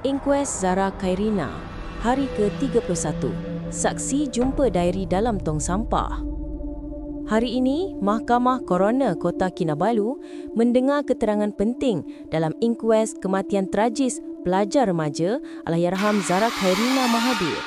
Inkuest Zara Khairina, hari ke-31. Saksi jumpa diary dalam tong sampah. Hari ini, Mahkamah Koroner Kota Kinabalu mendengar keterangan penting dalam inkuest kematian tragis pelajar remaja Allahyarham Zara Khairina Mahathir.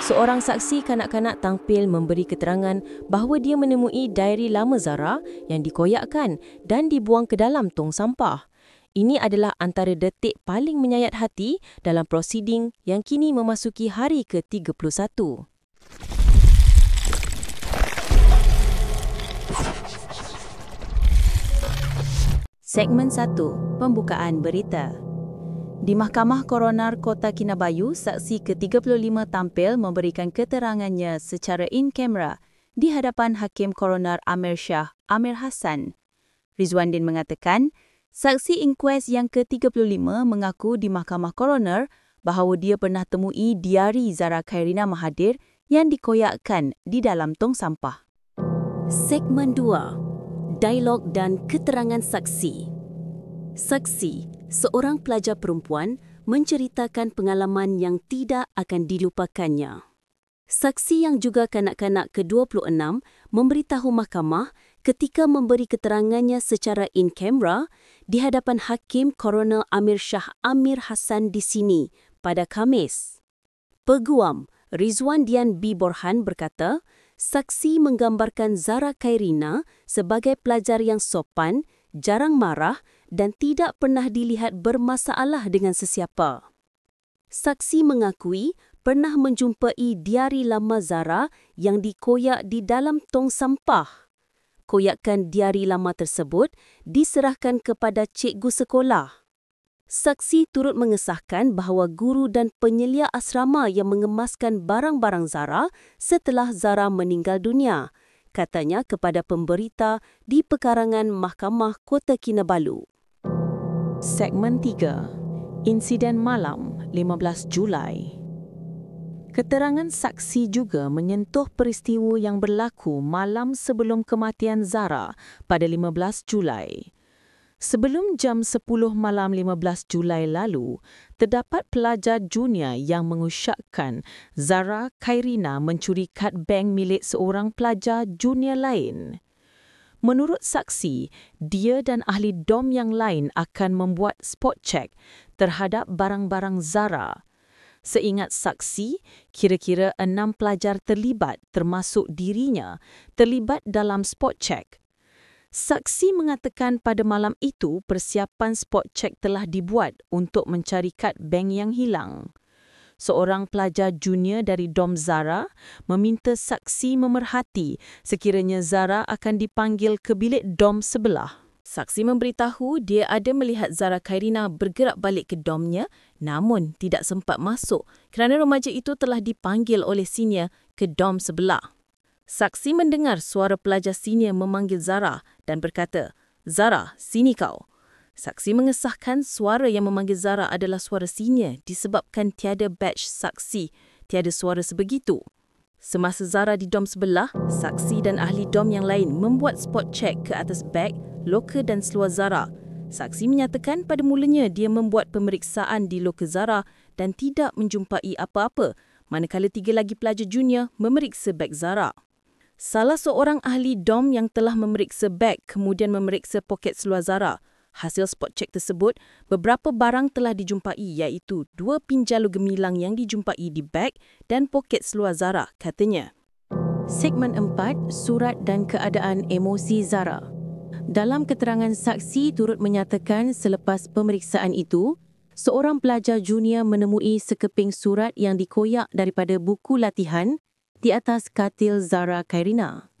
Seorang saksi kanak-kanak tampil memberi keterangan bahawa dia menemui diary lama Zara yang dikoyakkan dan dibuang ke dalam tong sampah. Ini adalah antara detik paling menyayat hati dalam prosiding yang kini memasuki hari ke-31. Segmen 1. Pembukaan berita. Di Mahkamah Koroner Kota Kinabalu, saksi ke-35 tampil memberikan keterangannya secara in-camera di hadapan Hakim Koroner Amir Shah Amir Hassan. Rizwandin mengatakan, saksi inkuest yang ke-35 mengaku di Mahkamah Koroner bahawa dia pernah temui diari Zara Khairina Mahathir yang dikoyakkan di dalam tong sampah. Segmen 2. Dialog dan keterangan saksi. Saksi, seorang pelajar perempuan, menceritakan pengalaman yang tidak akan dilupakannya. Saksi yang juga kanak-kanak ke-26 memberitahu mahkamah ketika memberi keterangannya secara in-camera di hadapan Hakim Koroner Amir Shah Amir Hassan di sini pada Khamis. Peguam Rizwandian B. Borhan berkata, saksi menggambarkan Zara Khairina sebagai pelajar yang sopan, jarang marah dan tidak pernah dilihat bermasalah dengan sesiapa. Saksi mengakui pernah menjumpai diari lama Zara yang dikoyak di dalam tong sampah. Koyakan diari lama tersebut diserahkan kepada cikgu sekolah. Saksi turut mengesahkan bahawa guru dan penyelia asrama yang mengemaskan barang-barang Zara setelah Zara meninggal dunia, katanya kepada pemberita di pekarangan Mahkamah Kota Kinabalu. Segmen 3. Insiden malam 15 Julai. Keterangan saksi juga menyentuh peristiwa yang berlaku malam sebelum kematian Zara pada 15 Julai. Sebelum jam 10 malam 15 Julai lalu, terdapat pelajar junior yang mengusyakkan Zara Khairina mencuri kad bank milik seorang pelajar junior lain. Menurut saksi, dia dan ahli dom yang lain akan membuat spot check terhadap barang-barang Zara. Seingat saksi, kira-kira 6 pelajar terlibat termasuk dirinya terlibat dalam spot check. Saksi mengatakan pada malam itu persiapan spot check telah dibuat untuk mencari kad bank yang hilang. Seorang pelajar junior dari dom Zara meminta saksi memerhati sekiranya Zara akan dipanggil ke bilik dom sebelah. Saksi memberitahu dia ada melihat Zara Khairina bergerak balik ke domnya namun tidak sempat masuk kerana remaja itu telah dipanggil oleh senior ke dom sebelah. Saksi mendengar suara pelajar senior memanggil Zara dan berkata, "Zara, sini kau." Saksi mengesahkan suara yang memanggil Zara adalah suara senior disebabkan tiada badge saksi, tiada suara sebegitu. Semasa Zara di dom sebelah, saksi dan ahli dom yang lain membuat spot check ke atas beg, loker dan seluar Zara. Saksi menyatakan pada mulanya dia membuat pemeriksaan di loker Zara dan tidak menjumpai apa-apa, manakala 3 lagi pelajar junior memeriksa beg Zara. Salah seorang ahli dom yang telah memeriksa beg kemudian memeriksa poket seluar Zara. Hasil spot check tersebut, beberapa barang telah dijumpai iaitu 2 pinjalu gemilang yang dijumpai di beg dan poket seluar Zara, katanya. Segmen 4. Surat dan keadaan emosi Zara. Dalam keterangan saksi turut menyatakan selepas pemeriksaan itu, seorang pelajar junior menemui sekeping surat yang dikoyak daripada buku latihan di atas katil Zara Khairina.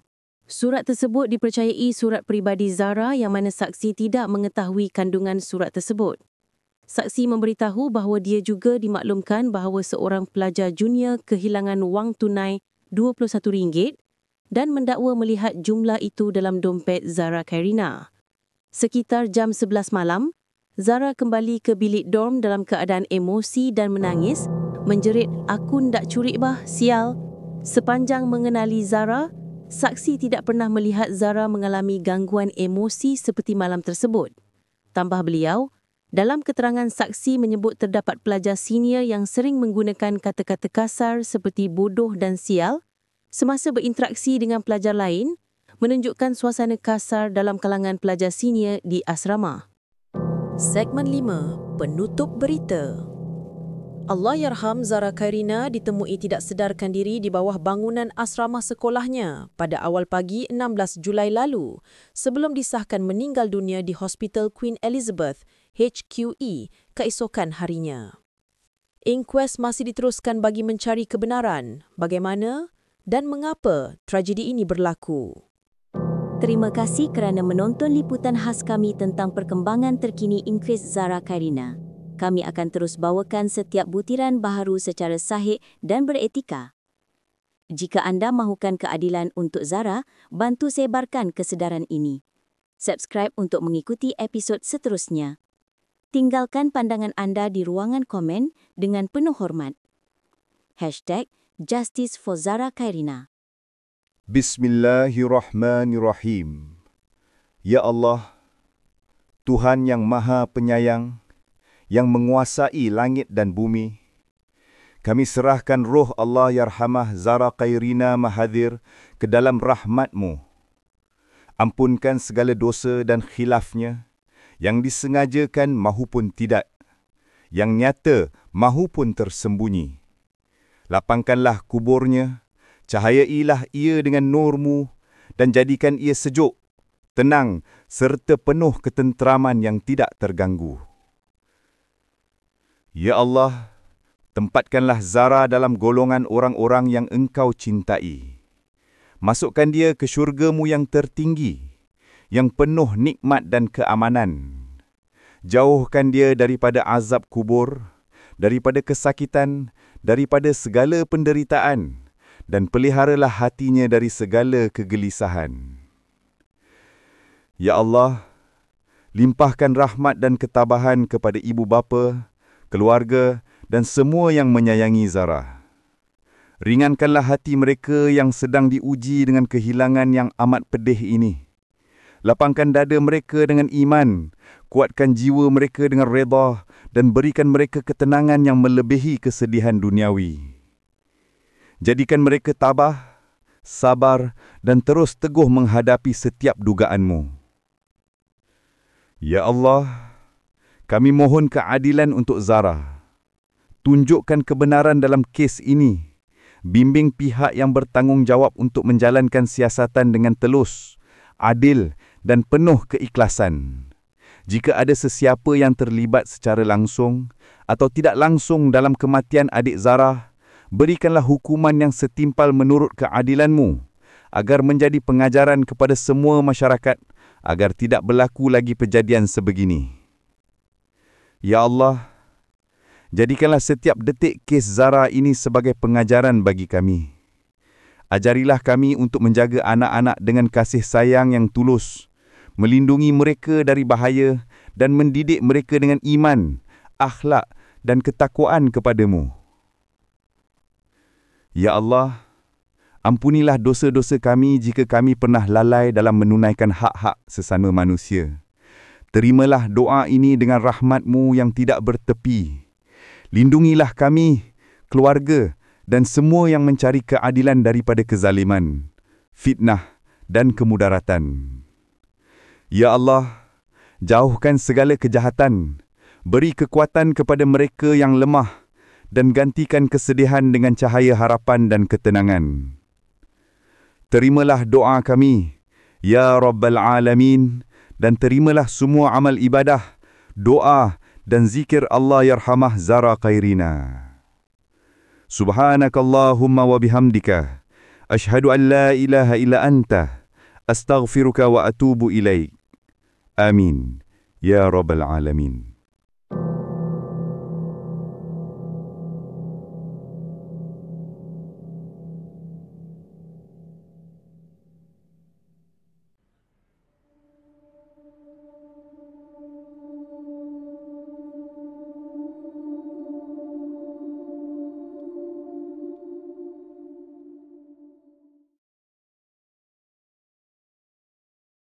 Surat tersebut dipercayai surat peribadi Zara yang mana saksi tidak mengetahui kandungan surat tersebut. Saksi memberitahu bahawa dia juga dimaklumkan bahawa seorang pelajar junior kehilangan wang tunai RM21 dan mendakwa melihat jumlah itu dalam dompet Zara Khairina. Sekitar jam 11 malam, Zara kembali ke bilik dorm dalam keadaan emosi dan menangis, menjerit, "Aku ndak curi bah, sial." Sepanjang mengenali Zara, saksi tidak pernah melihat Zara mengalami gangguan emosi seperti malam tersebut. Tambah beliau, Dalam keterangan saksi menyebut terdapat pelajar senior yang sering menggunakan kata-kata kasar seperti bodoh dan sial semasa berinteraksi dengan pelajar lain, menunjukkan suasana kasar dalam kalangan pelajar senior di asrama. Segmen 5, penutup berita. Allahyarham Zara Khairina ditemui tidak sedarkan diri di bawah bangunan asrama sekolahnya pada awal pagi 16 Julai lalu sebelum disahkan meninggal dunia di Hospital Queen Elizabeth, HQE, keesokan harinya. Inkues masih diteruskan bagi mencari kebenaran bagaimana dan mengapa tragedi ini berlaku. Terima kasih kerana menonton liputan khas kami tentang perkembangan terkini inkues Zara Khairina. Kami akan terus bawakan setiap butiran baharu secara sahih dan beretika. Jika anda mahukan keadilan untuk Zara, bantu sebarkan kesedaran ini. Subscribe untuk mengikuti episod seterusnya. Tinggalkan pandangan anda di ruangan komen dengan penuh hormat. #Justice for Zara Khairina. Bismillahirrahmanirrahim. Ya Allah, Tuhan yang Maha Penyayang, yang menguasai langit dan bumi, kami serahkan roh Allahyarhamah Zara Khairina Mahathir ke dalam rahmat-Mu. Ampunkan segala dosa dan khilafnya, yang disengajakan mahupun tidak, yang nyata mahupun tersembunyi. Lapangkanlah kuburnya, cahayailah ia dengan nur-Mu, dan jadikan ia sejuk, tenang serta penuh ketenteraman yang tidak terganggu. Ya Allah, tempatkanlah Zara dalam golongan orang-orang yang Engkau cintai. Masukkan dia ke syurga-Mu yang tertinggi, yang penuh nikmat dan keamanan. Jauhkan dia daripada azab kubur, daripada kesakitan, daripada segala penderitaan, dan peliharalah hatinya dari segala kegelisahan. Ya Allah, limpahkan rahmat dan ketabahan kepada ibu bapa, keluarga dan semua yang menyayangi Zara. Ringankanlah hati mereka yang sedang diuji dengan kehilangan yang amat pedih ini. Lapangkan dada mereka dengan iman, kuatkan jiwa mereka dengan redha dan berikan mereka ketenangan yang melebihi kesedihan duniawi. Jadikan mereka tabah, sabar dan terus teguh menghadapi setiap dugaan-Mu. Ya Allah, kami mohon keadilan untuk Zara. Tunjukkan kebenaran dalam kes ini. Bimbing pihak yang bertanggungjawab untuk menjalankan siasatan dengan telus, adil dan penuh keikhlasan. Jika ada sesiapa yang terlibat secara langsung atau tidak langsung dalam kematian adik Zara, berikanlah hukuman yang setimpal menurut keadilan-Mu, agar menjadi pengajaran kepada semua masyarakat, agar tidak berlaku lagi kejadian sebegini. Ya Allah, jadikanlah setiap detik kes Zara ini sebagai pengajaran bagi kami. Ajarilah kami untuk menjaga anak-anak dengan kasih sayang yang tulus, melindungi mereka dari bahaya dan mendidik mereka dengan iman, akhlak dan ketakwaan kepada-Mu. Ya Allah, ampunilah dosa-dosa kami jika kami pernah lalai dalam menunaikan hak-hak sesama manusia. Terimalah doa ini dengan rahmat-Mu yang tidak bertepi. Lindungilah kami, keluarga dan semua yang mencari keadilan daripada kezaliman, fitnah dan kemudaratan. Ya Allah, jauhkan segala kejahatan, beri kekuatan kepada mereka yang lemah dan gantikan kesedihan dengan cahaya harapan dan ketenangan. Terimalah doa kami, Ya Rabbal Alamin, dan terimalah semua amal ibadah, doa dan zikir Allahyarhamah Zara Khairina. Subhanakallahumma wa bihamdika, ashhadu an la ilaha illa anta, astaghfiruka wa atubu ilaik. Amin. Ya Rabbal Alamin.